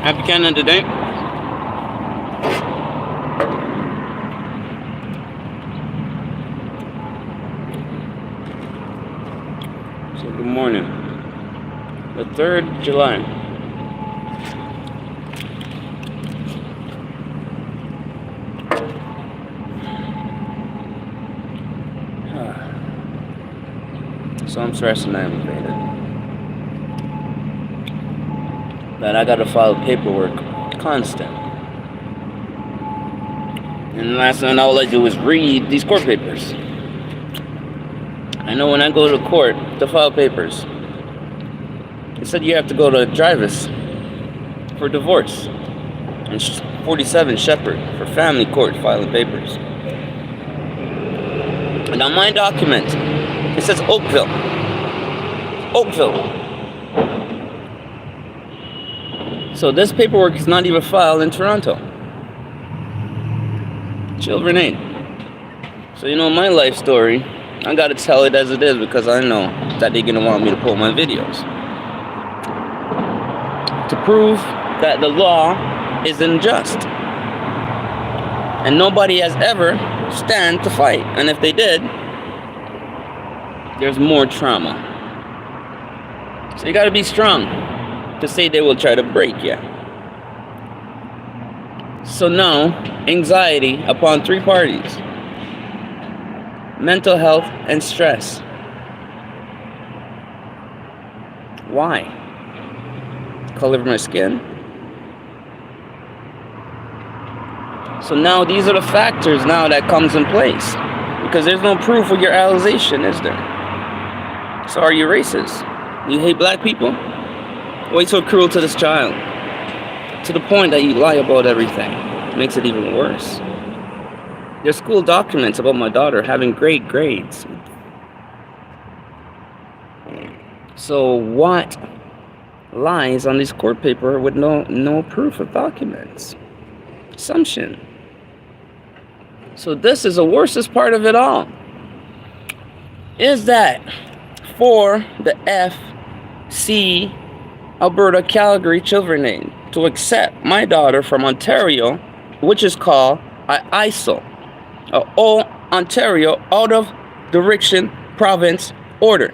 Happy Canada Day. So good morning. The 3rd July. So I'm stressed and aggravated that I gotta file paperwork constant. And last night all I do is read these court papers. I know when I go to court to file papers, it said you have to go to Drivus for divorce and 47 Shepherd for family court filing papers. And on my document, it says Oakville. So this paperwork is not even filed in Toronto. Children ain't. So you know my life story, I gotta tell it as it is because I know that they're gonna want me to pull my videos. To prove that the law is unjust. And nobody has ever stand to fight. And if they did, there's more trauma. So you gotta be strong to say they will try to break you. So now, anxiety upon 3 parties. Mental health and stress. Why? Color of my skin? So now these are the factors now that comes in place. Because there's no proof of your allegation, is there? So are you racist? You hate black people? Why are you so cruel to this child? To the point that you lie about everything. It makes it even worse. There's school documents about my daughter having great grades. So what lies on this court paper with no proof of documents? Assumption. So this is the worstest part of it all. Is that for the FC Alberta Calgary Children Aid to accept my daughter from Ontario, which is called ISO, Ontario Out of Direction Province Order.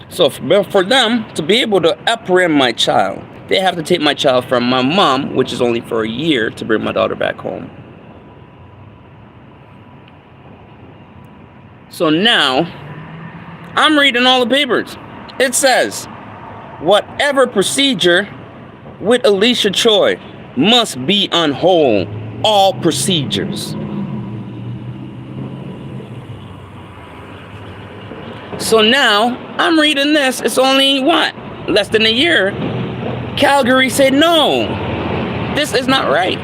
So for them to be able to apprehend my child, they have to take my child from my mom, which is only for a year, to bring my daughter back home. So now, I'm reading all the papers. It says, whatever procedure with Alicia Choy must be on hold. All procedures. So now, I'm reading this. It's only, less than a year. Calgary said, no, this is not right.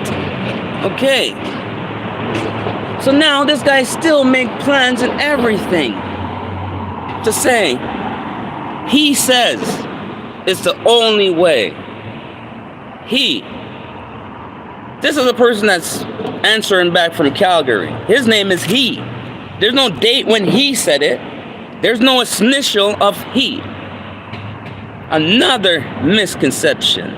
Okay. So now this guy still make plans and everything to say, he says it's the only way. This is a person that's answering back from Calgary. His name is he. There's no date when he said it. There's no initial of he. Another misconception.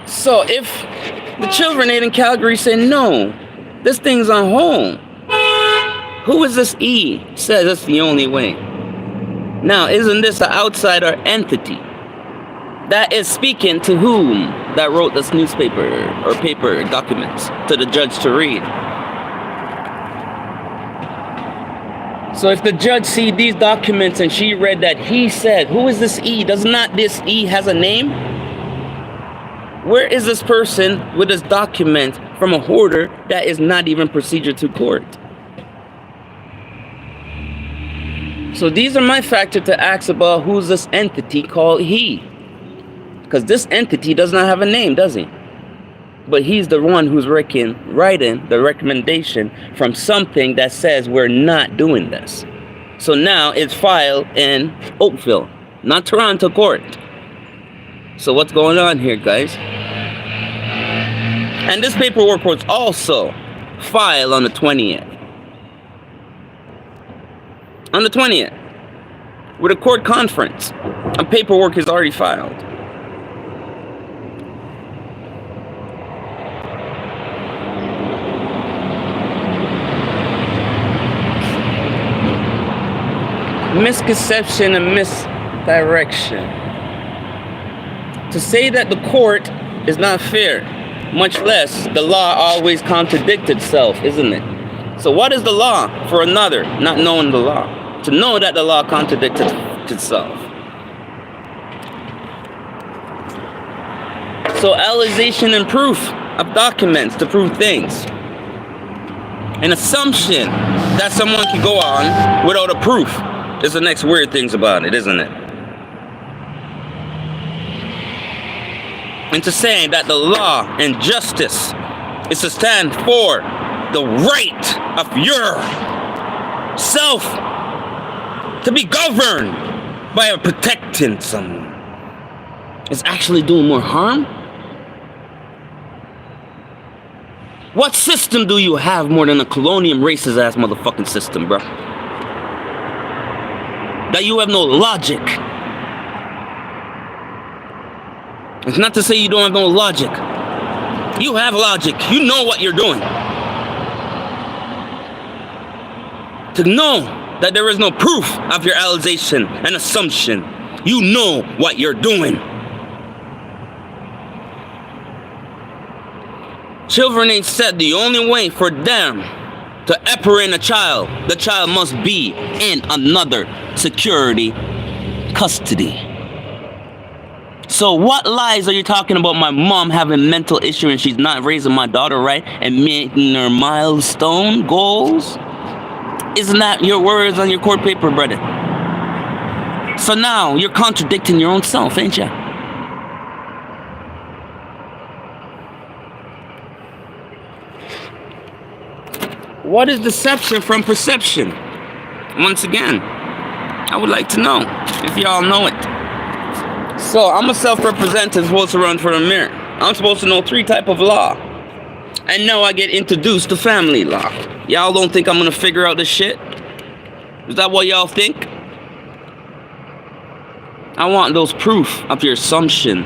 So if the children aid in Calgary say no, this thing's on hold, who is this E says it's the only way? Now, isn't this an outsider entity that is speaking to whom that wrote this newspaper or paper documents to the judge to read? So if the judge see these documents and she read that he said, who is this E? Does not this E has a name? Where is this person with this document from a hoarder that is not even procedure to court? So these are my factors to ask about who's this entity called he. Because this entity does not have a name, does he? But he's the one who's writing the recommendation from something that says we're not doing this. So now it's filed in Oakville, not Toronto court. So what's going on here, guys? And this paperwork was also filed on the 20th. On the 20th. with a court conference and paperwork is already filed. Misconception and misdirection. To say that the court is not fair, much less the law always contradicts itself, isn't it? So what is the law for another, not knowing the law? To know that the law contradicts itself. So allegation and proof of documents to prove things. An assumption that someone can go on without a proof is the next weird things about it, isn't it? And to say that the law and justice is to stand for the right of yourself to be governed by protecting someone is actually doing more harm. What system do you have more than a colonial racist ass motherfucking system, bro? That you have no logic. It's not to say you don't have no logic. You have logic. You know what you're doing. To know that there is no proof of your allegation and assumption, you know what you're doing. Children ain't said the only way for them to apprehend a child, the child must be in another security custody. So what lies are you talking about my mom having mental issue and she's not raising my daughter right and making her milestone goals? Isn't that your words on your court paper, brother? So now you're contradicting your own self, ain't ya? What is deception from perception? Once again, I would like to know if y'all know it. So I'm a self-representative supposed to run for the mayor. I'm supposed to know 3 types of law. And now I get introduced to family law. Y'all don't think I'm gonna figure out this shit? Is that what y'all think? I want those proof of your assumption.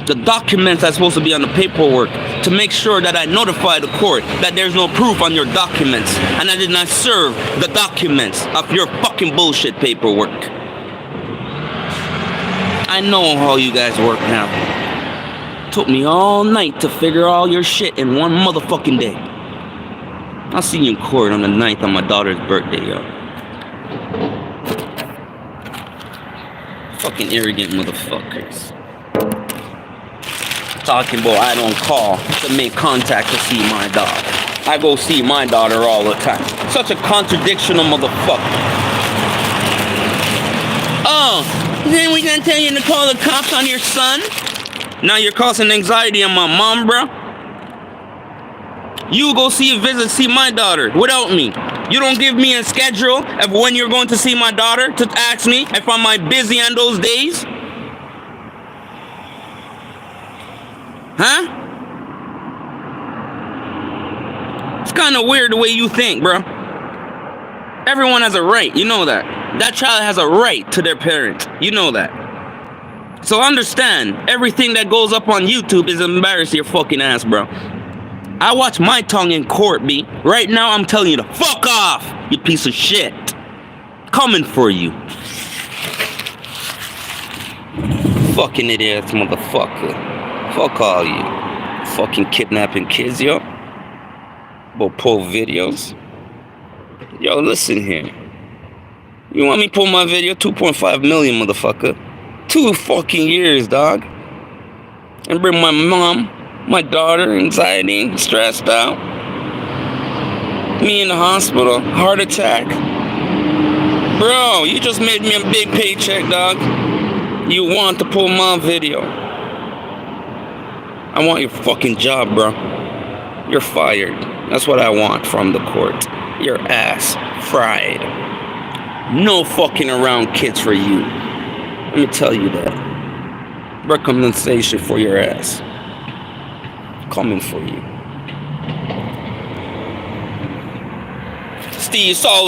The documents that's supposed to be on the paperwork to make sure that I notify the court that there's no proof on your documents and I did not serve the documents of your fucking bullshit paperwork. I know how you guys work now. Took me all night to figure all your shit in one motherfucking day. I'll see you in court on the 9th on my daughter's birthday, yo. Fucking arrogant motherfuckers. Talking about I don't call to make contact to see my daughter. I go see my daughter all the time. Such a contradiction of motherfucker. Oh, then we gonna tell you to call the cops on your son? Now you're causing anxiety on my mom, bro. You go see my daughter without me. You don't give me a schedule of when you're going to see my daughter to ask me if I'm busy on those days? Huh? It's kind of weird the way you think, bro. Everyone has a right, you know that. That child has a right to their parent, you know that. So understand, everything that goes up on YouTube is embarrassing your fucking ass, bro. I watch my tongue in court, B. Right now, I'm telling you to fuck off, you piece of shit. Coming for you. Fucking idiots, motherfucker. Fuck all you. Fucking kidnapping kids, yo. About pull videos. Yo, listen here. You want me to pull my video? 2.5 million, motherfucker. 2 fucking years, dog. And bring my mom, my daughter, anxiety, stressed out. Me in the hospital, heart attack. Bro, you just made me a big paycheck, dog. You want to pull my video. I want your fucking job, bro. You're fired. That's what I want from the court. Your ass fried. No fucking around kids for you. Let me tell you that. Recommendation for your ass. Coming for you. Steve Solomon.